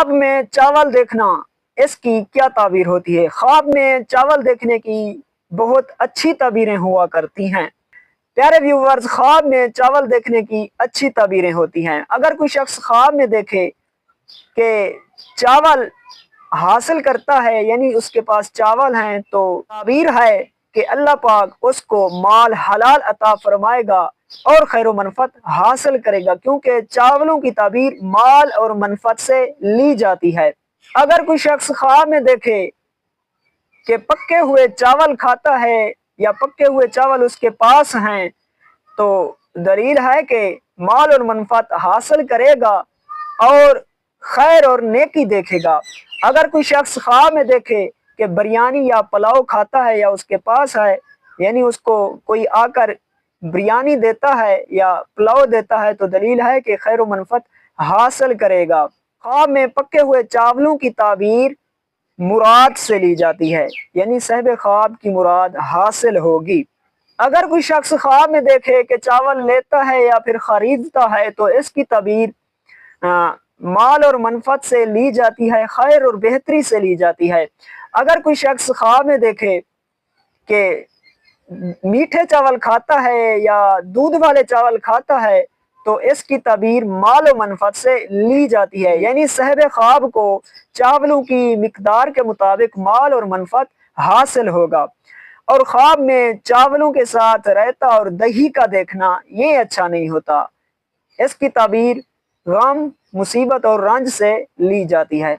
ख्वाब में चावल देखना, इसकी क्या ताबीर होती है? ख्वाब में चावल देखने की बहुत अच्छी ताबीरें हुआ करती हैं। प्यारे व्यूवर्स, ख्वाब में चावल देखने की अच्छी ताबीरें होती हैं। अगर कोई शख्स ख्वाब में देखे कि चावल हासिल करता है, यानी उसके पास चावल हैं, तो ताबीर है कि अल्लाह पाक उसको माल हलाल अता फरमाएगा और खैर व मनफत हासिल करेगा, क्योंकि चावलों की ताबीर माल और मनफत से ली जाती है। अगर कोई शख्स ख्वाब में देखे कि पके हुए चावल खाता है या पके हुए चावल उसके पास हैं, तो दलील है कि माल और मनफत हासिल करेगा और खैर और नेकी देखेगा। अगर कोई शख्स ख्वाब में देखे कि बिरयानी या पुलाव खाता है या उसके पास है, यानी उसको कोई आकर बिरयानी देता है या पुलाव देता है, तो दलील है कि खैर व मनफत हासिल करेगा। ख्वाब में पके हुए चावलों की ताबीर मुराद से ली जाती है, यानी साहिब ख्वाब की मुराद हासिल होगी। अगर कोई शख्स ख्वाब में देखे कि चावल लेता है या फिर खरीदता है, तो इसकी ताबीर माल और मनफत से ली जाती है, खैर और बेहतरी से ली जाती है। अगर कोई शख्स ख्वाब में देखे कि मीठे चावल खाता है या दूध वाले चावल खाता है, तो इसकी ताबीर माल और मनफत से ली जाती है, यानी साहिब ख्वाब को चावलों की मिकदार के मुताबिक माल और मनफत हासिल होगा। और ख्वाब में चावलों के साथ रायता और दही का देखना ये अच्छा नहीं होता, इसकी ताबीर गम, मुसीबत और रंज से ली जाती है।